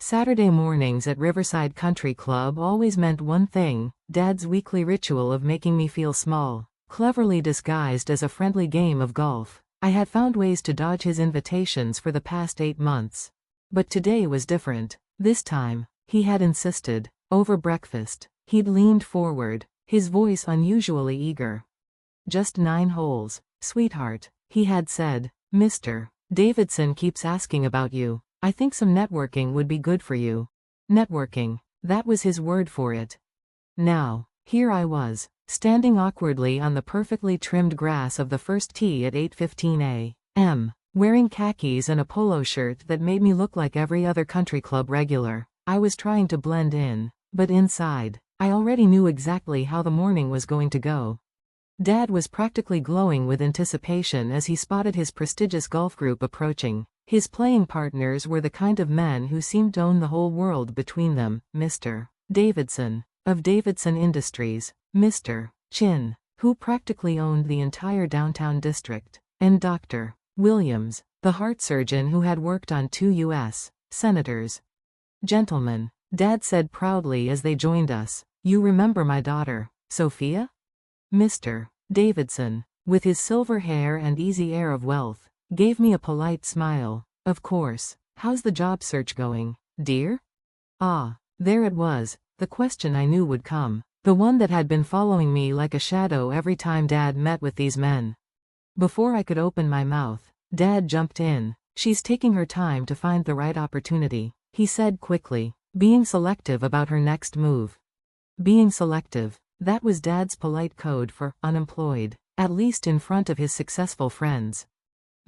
Saturday mornings at Riverside Country Club always meant one thing, Dad's weekly ritual of making me feel small, cleverly disguised as a friendly game of golf. I had found ways to dodge his invitations for the past 8 months. But today was different. This time, he had insisted. Over breakfast, he'd leaned forward, his voice unusually eager. "Just 9 holes, sweetheart," he had said. "Mr. Davidson keeps asking about you. I think some networking would be good for you." Networking, that was his word for it. Now, here I was, standing awkwardly on the perfectly trimmed grass of the first tee at 8:15 a.m., wearing khakis and a polo shirt that made me look like every other country club regular. I was trying to blend in, but inside, I already knew exactly how the morning was going to go. Dad was practically glowing with anticipation as he spotted his prestigious golf group approaching. His playing partners were the kind of men who seemed to own the whole world between them. Mr. Davidson, of Davidson Industries, Mr. Chin, who practically owned the entire downtown district, and Dr. Williams, the heart surgeon who had worked on 2 U.S. senators. "Gentlemen," Dad said proudly as they joined us, "you remember my daughter, Sophia?" Mr. Davidson, with his silver hair and easy air of wealth, gave me a polite smile. "Of course. How's the job search going, dear?" Ah, there it was, the question I knew would come, the one that had been following me like a shadow every time Dad met with these men. Before I could open my mouth, Dad jumped in. "She's taking her time to find the right opportunity," he said quickly, being selective about her next move. Being selective, that was Dad's polite code for unemployed, at least in front of his successful friends.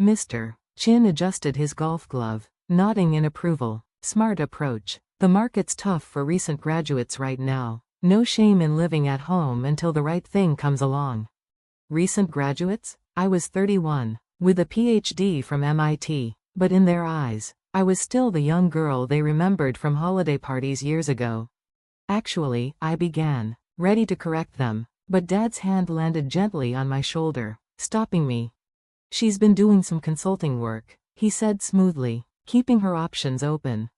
Mr. Chin adjusted his golf glove, nodding in approval. "Smart approach. The market's tough for recent graduates right now. No shame in living at home until the right thing comes along." Recent graduates? I was 31, with a PhD from MIT, but in their eyes, I was still the young girl they remembered from holiday parties years ago. "Actually," I began, ready to correct them, but Dad's hand landed gently on my shoulder, stopping me. "She's been doing some consulting work," he said smoothly, keeping her options open.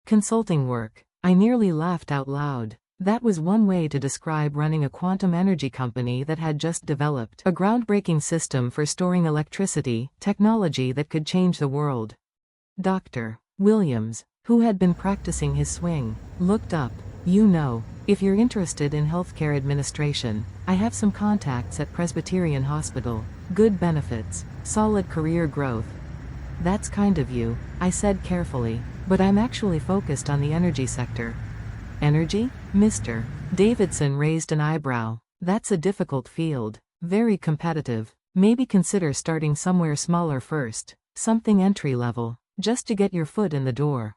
Consulting work. I nearly laughed out loud. That was one way to describe running a quantum energy company that had just developed a groundbreaking system for storing electricity, technology that could change the world. Dr. Williams, who had been practicing his swing, looked up. "You know, if you're interested in healthcare administration, I have some contacts at Presbyterian Hospital. Good benefits, solid career growth." "That's kind of you," I said carefully, "but I'm actually focused on the energy sector." "Energy?" Mr. Davidson raised an eyebrow. "That's a difficult field, very competitive. Maybe consider starting somewhere smaller first, something entry-level, just to get your foot in the door."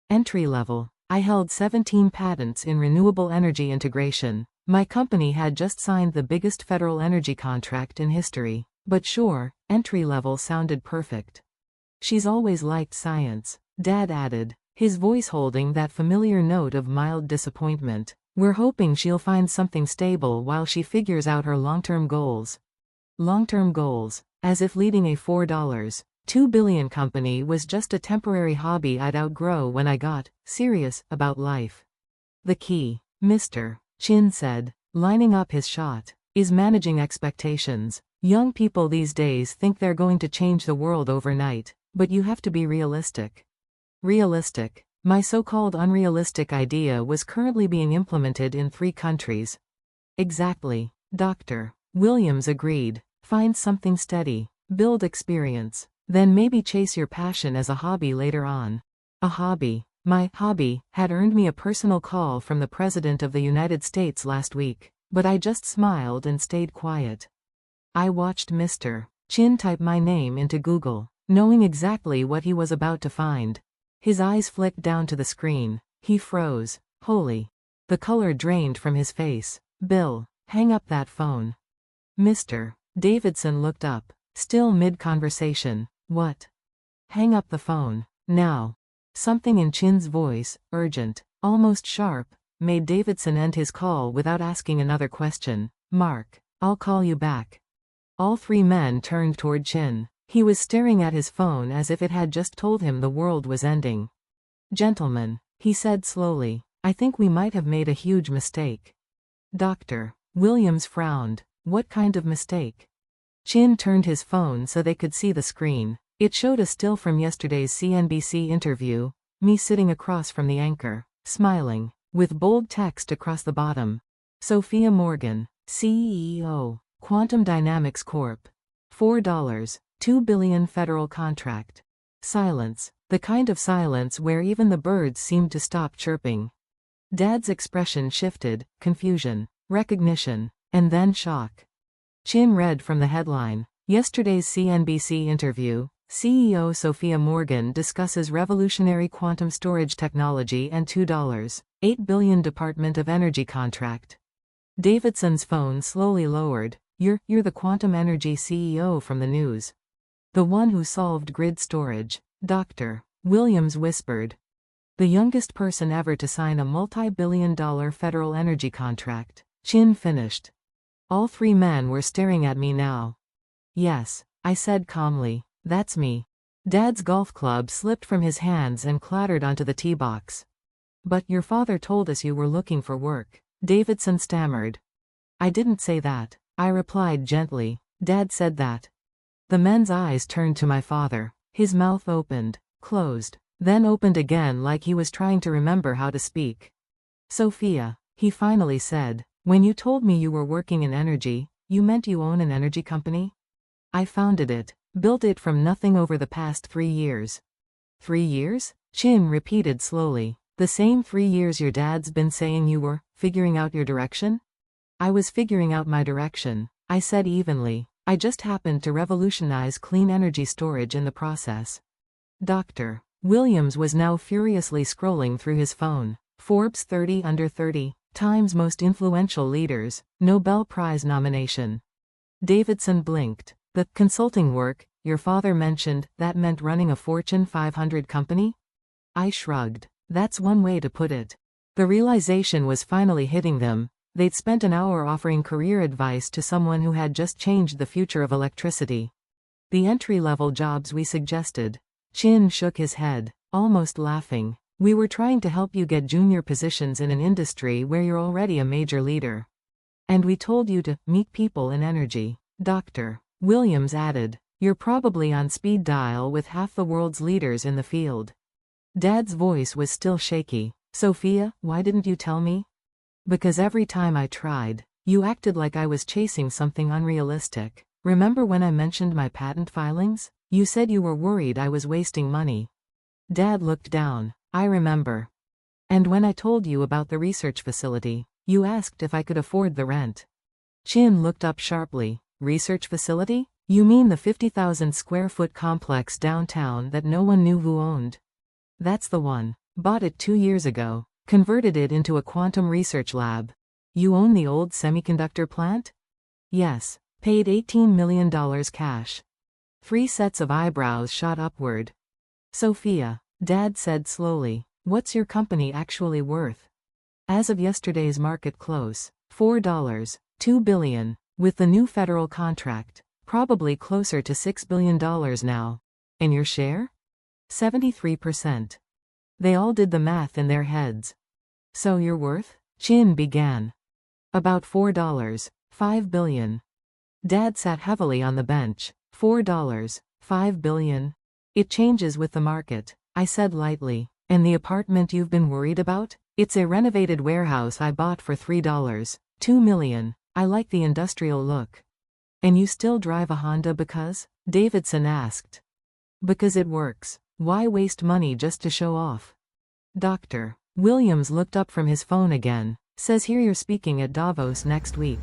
Entry-level. I held 17 patents in renewable energy integration. My company had just signed the biggest federal energy contract in history. But sure, entry-level sounded perfect. "She's always liked science," Dad added, his voice holding that familiar note of mild disappointment. "We're hoping she'll find something stable while she figures out her long-term goals." Long-term goals, as if leading a $4.2 billion company was just a temporary hobby I'd outgrow when I got serious about life. "The key," Mr. Chin said, lining up his shot, "is managing expectations. Young people these days think they're going to change the world overnight, but you have to be realistic." Realistic. My so-called unrealistic idea was currently being implemented in 3 countries. "Exactly," Dr. Williams agreed. "Find something steady, build experience, then maybe chase your passion as a hobby later on." A hobby. My hobby had earned me a personal call from the President of the United States last week, but I just smiled and stayed quiet. I watched Mr. Chin type my name into Google, knowing exactly what he was about to find. His eyes flicked down to the screen. He froze. Holy. The color drained from his face. "Bill, hang up that phone." Mr. Davidson looked up, still mid-conversation. "What?" "Hang up the phone, now." Something in Chin's voice, urgent, almost sharp, made Davidson end his call without asking another question. "Mark, I'll call you back." All 3 men turned toward Chin. He was staring at his phone as if it had just told him the world was ending. "Gentlemen," he said slowly. I think we might have made a huge mistake. Dr. Williams frowned. What kind of mistake? Chin turned his phone so they could see the screen. It showed a still from yesterday's CNBC interview, me sitting across from the anchor, smiling, with bold text across the bottom. Sophia Morgan, CEO, Quantum Dynamics Corp. $4.2 billion federal contract. Silence, the kind of silence where even the birds seemed to stop chirping. Dad's expression shifted, confusion, recognition, and then shock. Chin read from the headline. Yesterday's CNBC interview, CEO Sophia Morgan discusses revolutionary quantum storage technology and $2.8 billion Department of Energy contract. Davidson's phone slowly lowered. You're the quantum energy CEO from the news. The one who solved grid storage, Dr. Williams whispered. The youngest person ever to sign a multi-billion-dollar federal energy contract. Chin finished. All three men were staring at me now. Yes, I said calmly. That's me. Dad's golf club slipped from his hands and clattered onto the tee box. But your father told us you were looking for work, Davidson stammered. I didn't say that, I replied gently. Dad said that. The men's eyes turned to my father. His mouth opened, closed, then opened again like he was trying to remember how to speak. Sophia, he finally said, when you told me you were working in energy, you meant you own an energy company? I founded it, built it from nothing over the past 3 years. 3 years? Chin repeated slowly. The same 3 years your dad's been saying you were figuring out your direction? I was figuring out my direction, I said evenly. I just happened to revolutionize clean energy storage in the process. Dr. Williams was now furiously scrolling through his phone. Forbes 30 under 30, Time's most influential leaders, Nobel Prize nomination. Davidson blinked. The consulting work your father mentioned, that meant running a Fortune 500 company? I shrugged. That's one way to put it. The realization was finally hitting them. They'd spent an hour offering career advice to someone who had just changed the future of electricity. The entry-level jobs we suggested. Chin shook his head, almost laughing. We were trying to help you get junior positions in an industry where you're already a major leader. And we told you to meet people in energy. Dr. Williams added, you're probably on speed dial with half the world's leaders in the field. Dad's voice was still shaky. Sophia, why didn't you tell me? Because every time I tried, you acted like I was chasing something unrealistic. Remember when I mentioned my patent filings? You said you were worried I was wasting money. Dad looked down. I remember. And when I told you about the research facility, you asked if I could afford the rent. Chin looked up sharply. Research facility? You mean the 50,000 square foot complex downtown that no one knew who owned? That's the one. Bought it 2 years ago. Converted it into a quantum research lab. You own the old semiconductor plant? Yes. Paid $18 million cash. 3 sets of eyebrows shot upward. Sophia, Dad said slowly, what's your company actually worth? As of yesterday's market close, $4.2 billion, with the new federal contract, probably closer to $6 billion now. And your share? 73%. They all did the math in their heads. So you're worth? Chin began. About $4.5 billion. Dad sat heavily on the bench. $4.5 billion. It changes with the market, I said lightly. And the apartment you've been worried about? It's a renovated warehouse I bought for $3.2 million. I like the industrial look. And you still drive a Honda because? Davidson asked. Because it works. Why waste money just to show off? Dr. Williams looked up from his phone again. Says here you're speaking at Davos next week.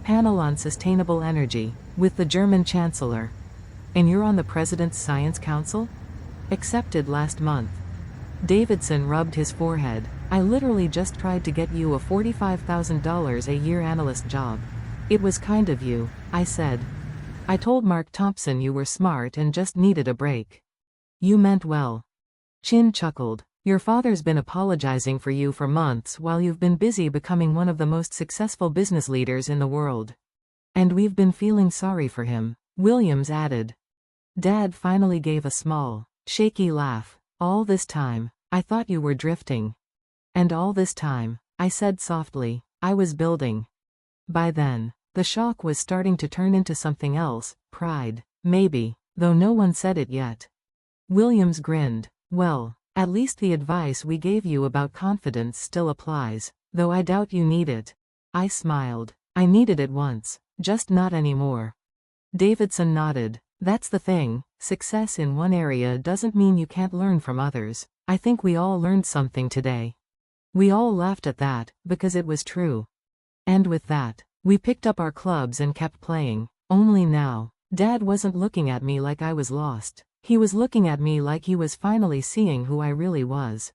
Panel on sustainable energy, with the German Chancellor. And you're on the President's Science Council? Accepted last month. Davidson rubbed his forehead. I literally just tried to get you a $45,000 a year analyst job. It was kind of you, I said. I told Mark Thompson you were smart and just needed a break. You meant well. Chin chuckled. Your father's been apologizing for you for months while you've been busy becoming one of the most successful business leaders in the world. And we've been feeling sorry for him, Williams added. Dad finally gave a small, shaky laugh. All this time, I thought you were drifting. And all this time, I said softly, I was building. By then, the shock was starting to turn into something else, pride, maybe, though no one said it yet. Williams grinned. Well, at least the advice we gave you about confidence still applies, though I doubt you need it. I smiled. I needed it once, just not anymore. Davidson nodded. That's the thing, success in one area doesn't mean you can't learn from others. I think we all learned something today. We all laughed at that, because it was true. And with that, we picked up our clubs and kept playing. Only now, Dad wasn't looking at me like I was lost. He was looking at me like he was finally seeing who I really was.